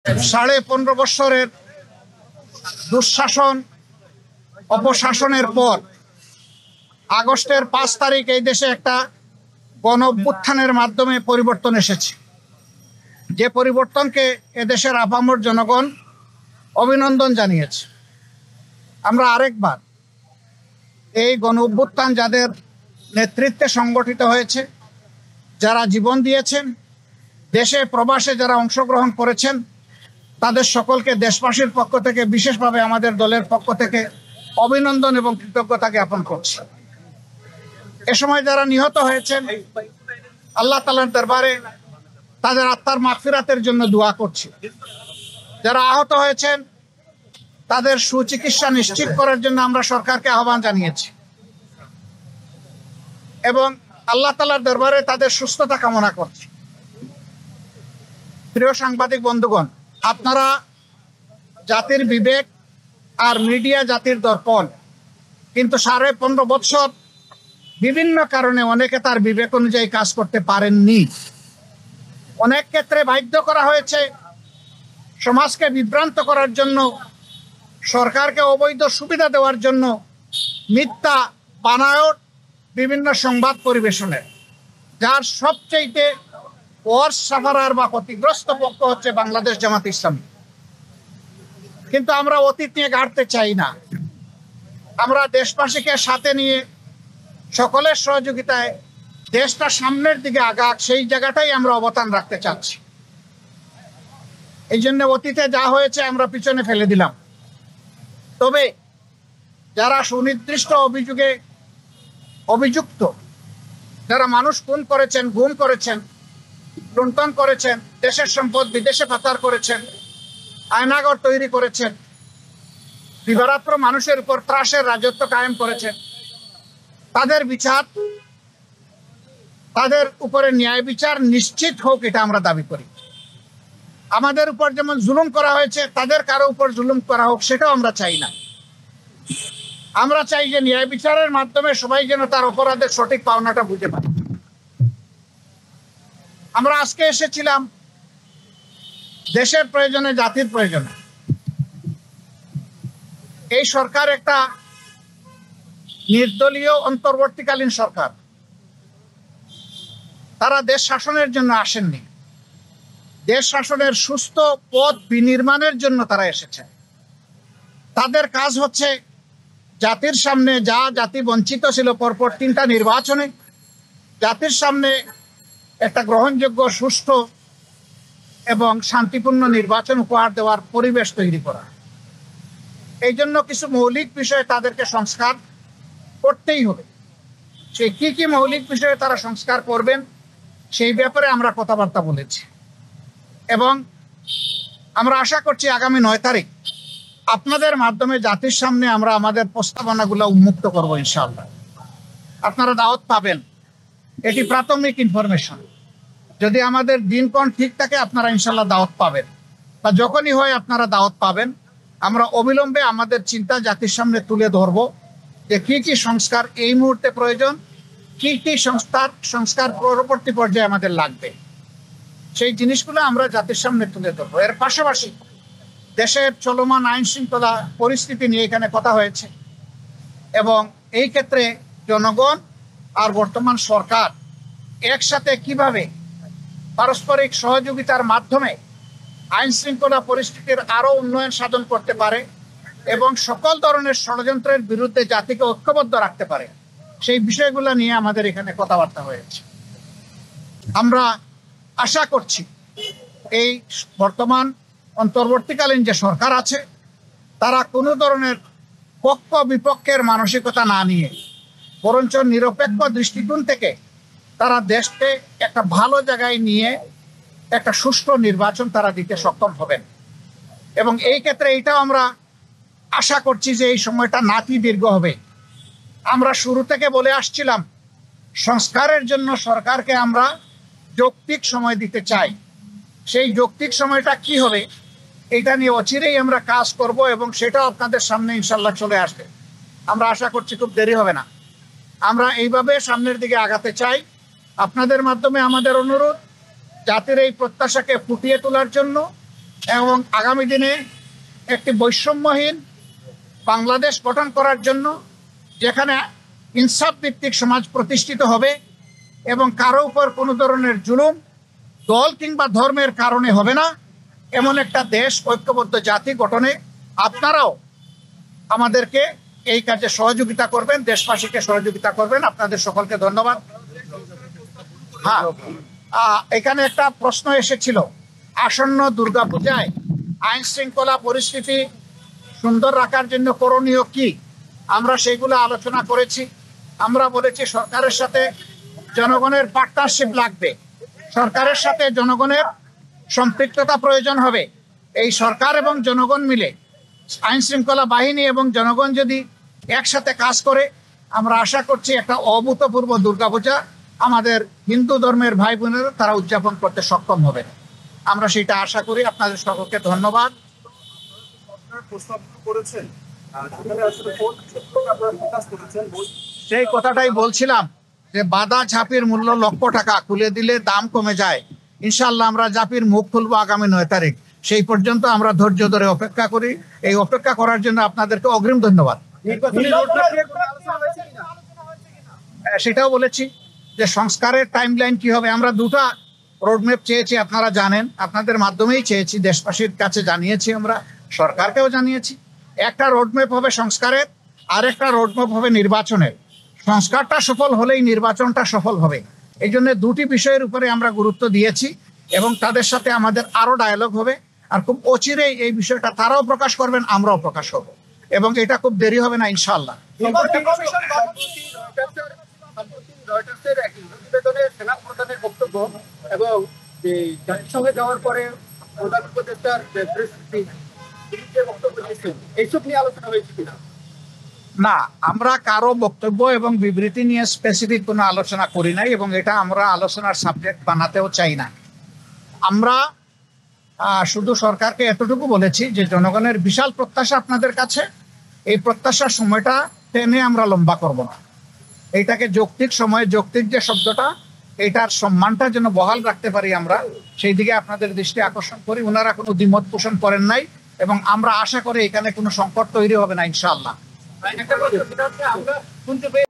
15.5 বছরের দুঃশাসন অপশাসনের পর আগস্টের 5 তারিখ এই দেশে একটা গণ অভ্যুত্থানের মাধ্যমে পরিবর্তন এসেছে, যে পরিবর্তনকে এদেশের আপামর জনগণ অভিনন্দন জানিয়েছে। আমরা আরেকবার এই গণ অভ্যুত্থান যাদের নেতৃত্বে সংগঠিত হয়েছে, যারা জীবন দিয়েছেন, দেশে প্রবাসে যারা অংশগ্রহণ করেছেন, তাদের সকলকে দেশবাসীর পক্ষ থেকে, বিশেষভাবে আমাদের দলের পক্ষ থেকে অভিনন্দন এবং কৃতজ্ঞতা জ্ঞাপন করছি। এ সময় যারা নিহত হয়েছেন, আল্লাহ তাআলার দরবারে তাদের আত্মার মাগফিরাতের জন্য দোয়া করছি। যারা আহত হয়েছেন তাদের সুচিকিৎসা নিশ্চিত করার জন্য আমরা সরকারকে আহ্বান জানিয়েছি এবং আল্লাহ তাআলার দরবারে তাদের সুস্থতা কামনা করছি। প্রিয় সাংবাদিক বন্ধুগণ, আপনারা জাতির বিবেক আর মিডিয়া জাতির দর্পণ, কিন্তু 15.5 বছর বিভিন্ন কারণে অনেকে তার বিবেক অনুযায়ী কাজ করতে পারেননি। অনেক ক্ষেত্রে বাধ্য করা হয়েছে সমাজকে বিভ্রান্ত করার জন্য, সরকারকে অবৈধ সুবিধা দেওয়ার জন্য মিথ্যা বানায়ট বিভিন্ন সংবাদ পরিবেশনের, যার সবচেয়ে ওয়ার্স্ট সাফারার বা ক্ষতিগ্রস্ত পক্ষ হচ্ছে বাংলাদেশ জামাত ইসলামী। কিন্তু আমরা অতীত নিয়ে ঘাটতে চাই না। আমরা দেশবাসীকে সাথে নিয়ে সকলের সহযোগিতায় দেশটা সামনের দিকে আগাক, সেই জায়গাটাই আমরা অবদান রাখতে চাচ্ছি। এই জন্য অতীতে যা হয়েছে আমরা পিছনে ফেলে দিলাম। তবে যারা সুনির্দিষ্ট অভিযোগে অভিযুক্ত, যারা মানুষ খুন করেছেন, গুম করেছেন, লুণ্ঠন করেছেন, দেশের সম্পদ বিদেশে পাচার করেছেন, আয়নাগর তৈরি করেছেন, দিবারাত্র মানুষের উপর ত্রাসের রাজত্ব কায়েম করেছেন, তাদের বিচার, তাদের উপরে ন্যায় বিচার নিশ্চিত হোক, এটা আমরা দাবি করি। আমাদের উপর যেমন জুলুম করা হয়েছে, তাদের কারো উপর জুলুম করা হোক, সেটাও আমরা চাই না। আমরা চাই যে ন্যায় বিচারের মাধ্যমে সবাই যেন তার অপরাধের সঠিক পাওনাটা বুঝে পায়। আমরা আজকে এসেছিলাম দেশের প্রয়োজনে, জাতির প্রয়োজনে। এই সরকার একটা নির্দলীয় অন্তর্বর্তীকালীন সরকার। তারা দেশ শাসনের জন্য আসেননি, দেশ শাসনের সুস্থ পথ বিনির্মাণের জন্য তারা এসেছে। তাদের কাজ হচ্ছে জাতির সামনে, যা জাতি বঞ্চিত ছিল পরপর 3টা নির্বাচনে, জাতির সামনে একটা গ্রহণযোগ্য, সুষ্ঠু এবং শান্তিপূর্ণ নির্বাচন উপহার দেওয়ার পরিবেশ তৈরি করা। এই জন্য কিছু মৌলিক বিষয়ে তাদেরকে সংস্কার করতেই হবে। সেই কি মৌলিক বিষয়ে তারা সংস্কার করবেন, সেই ব্যাপারে আমরা কথাবার্তা বলেছি এবং আমরা আশা করছি আগামী 9 তারিখ আপনাদের মাধ্যমে জাতির সামনে আমরা আমাদের প্রস্তাবনাগুলো উন্মুক্ত করব ইনশাআল্লাহ। আপনারা দাওয়াত পাবেন, এটি প্রাথমিক ইনফরমেশন। যদি আমাদের দিনক্ষণ ঠিক থাকে আপনারা ইনশাআল্লাহ দাওয়াত পাবেন, বা যখনই হয় আপনারা দাওয়াত পাবেন। আমরা অবিলম্বে আমাদের চিন্তা জাতির সামনে তুলে ধরব যে কি সংস্কার এই মুহূর্তে প্রয়োজন, কি সংস্কার পরবর্তী পর্যায়ে আমাদের লাগবে, সেই জিনিসগুলো আমরা জাতির সামনে তুলে ধরবো। এর পাশাপাশি দেশের চলমান আইন শৃঙ্খলা পরিস্থিতি নিয়ে এখানে কথা হয়েছে এবং এই ক্ষেত্রে জনগণ আর বর্তমান সরকার একসাথে কিভাবে পারস্পরিক সহযোগিতার মাধ্যমে আইন শৃঙ্খলা পরিস্থিতির আরো উন্নয়ন সাধন করতে পারে এবং সকল ধরনের ষড়যন্ত্রের বিরুদ্ধে জাতিকে ঐক্যবদ্ধ রাখতে পারে, সেই বিষয়গুলো নিয়ে আমাদের এখানে কথাবার্তা হয়েছে। আমরা আশা করছি এই বর্তমান অন্তর্বর্তীকালীন যে সরকার আছে, তারা কোনো ধরনের পক্ষ বিপক্ষের মানসিকতা না নিয়ে বরঞ্চ নিরপেক্ষ দৃষ্টিকোণ থেকে তারা দেশকে একটা ভালো জায়গায় নিয়ে একটা সুষ্ঠু নির্বাচন তারা দিতে সক্ষম হবেন। এবং এই ক্ষেত্রে এইটাও আমরা আশা করছি যে এই সময়টা নাতি দীর্ঘ হবে। আমরা শুরু থেকে বলে আসছিলাম সংস্কারের জন্য সরকারকে আমরা যৌক্তিক সময় দিতে চাই। সেই যৌক্তিক সময়টা কি হবে, এটা নিয়ে অচিরেই আমরা কাজ করব এবং সেটাও আপনাদের সামনে ইনশাল্লাহ চলে আসবে। আমরা আশা করছি খুব দেরি হবে না। আমরা এইভাবে সামনের দিকে আগাতে চাই। আপনাদের মাধ্যমে আমাদের অনুরোধ, জাতির এই প্রত্যাশাকে ফুটিয়ে তোলার জন্য এবং আগামী দিনে একটি বৈষম্যহীন বাংলাদেশ গঠন করার জন্য যেখানে ইনসাফ ভিত্তিক সমাজ প্রতিষ্ঠিত হবে এবং কারো উপর কোনো ধরনের জুলুম দল কিংবা ধর্মের কারণে হবে না, এমন একটা দেশ, ঐক্যবদ্ধ জাতি গঠনে আপনারাও আমাদেরকে এই কাজে সহযোগিতা করবেন, দেশবাসীকে সহযোগিতা করবেন। আপনাদের সকলকে ধন্যবাদ। হ্যাঁ, এখানে একটা প্রশ্ন এসেছিল, আসন্ন দুর্গাপূজায় আইন শৃঙ্খলা পরিস্থিতি সুন্দর রাখার জন্য করণীয় কি? আমরা সেগুলো আলোচনা করেছি। আমরা বলেছি সরকারের সাথে জনগণের পার্টনারশিপ লাগবে, সরকারের সাথে জনগণের সম্পৃক্ততা প্রয়োজন হবে। এই সরকার এবং জনগণ মিলে, আইন শৃঙ্খলা বাহিনী এবং জনগণ যদি একসাথে কাজ করে, আমরা আশা করছি একটা অভূতপূর্ব দুর্গাপূজা আমাদের হিন্দু ধর্মের ভাই বোনেরা তারা উদযাপন করতে সক্ষম হবে। আমরা সেটা আশা করি। আপনাদের সকলকে ধন্যবাদ। সেই কথাটাই বলছিলাম যে বাদা ঝাঁপির মূল্য লক্ষ টাকা, খুলে দিলে দাম কমে যায়। ইনশাল্লাহ আমরা ঝাঁপির মুখ খুলবো আগামী 9 তারিখ। সেই পর্যন্ত আমরা ধৈর্য ধরে অপেক্ষা করি। এই অপেক্ষা করার জন্য আপনাদেরকে অগ্রিম ধন্যবাদ। সেটাও বলেছি যে সংস্কারের টাইমলাইন কি হবে। আমরা দুটা রোডম্যাপ চেয়েছি, আপনারা জানেন, আপনাদের মাধ্যমেই চেয়েছি, দেশবাসীর কাছে জানিয়েছি, আমরা সরকারকেও জানিয়েছি। একটা রোডম্যাপ হবে সংস্কারের, আর একটা রোডম্যাপ হবে নির্বাচনের। সংস্কারটা সফল হলেই নির্বাচনটা সফল হবে। এই জন্য দুটি বিষয়ের উপরে আমরা গুরুত্ব দিয়েছি এবং তাদের সাথে আমাদের আরো ডায়ালগ হবে। আর খুব অচিরেই এই বিষয়টা তারাও প্রকাশ করবেন, আমরাও প্রকাশ করব, এবং এটা খুব দেরি হবে না ইনশাআল্লাহ। বক্তব্য এবং জাতিসংঘে যাওয়ার পরে প্রধান উপদেষ্টার বক্তব্য দিয়েছেন, এইসব নিয়ে আলোচনা হয়েছে কিনা? না, আমরা কারো বক্তব্য এবং বিবৃতি নিয়ে স্পেসিফিক কোনো আলোচনা করি নাই এবং এটা আমরা আলোচনার সাবজেক্ট বানাতেও চাই না। আমরা শুধু সরকারকে এতটুকু বলেছি যে জনগণের বিশাল প্রত্যাশা আপনাদের কাছে, এই প্রত্যাশার সময়টা টেনে আমরা লম্বা করব না। এইটাকে যৌক্তিক সময়ে, যৌক্তিক যে শব্দটা, এটার সম্মানটা যেন বহাল রাখতে পারি আমরা, সেই দিকে আপনাদের দৃষ্টি আকর্ষণ করি। ওনারা কোনো দ্বিমত পোষণ করেন নাই এবং আমরা আশা করি এখানে কোনো সংকট তৈরি হবে না ইনশাআল্লাহ। আমরা শুনতে পেয়ে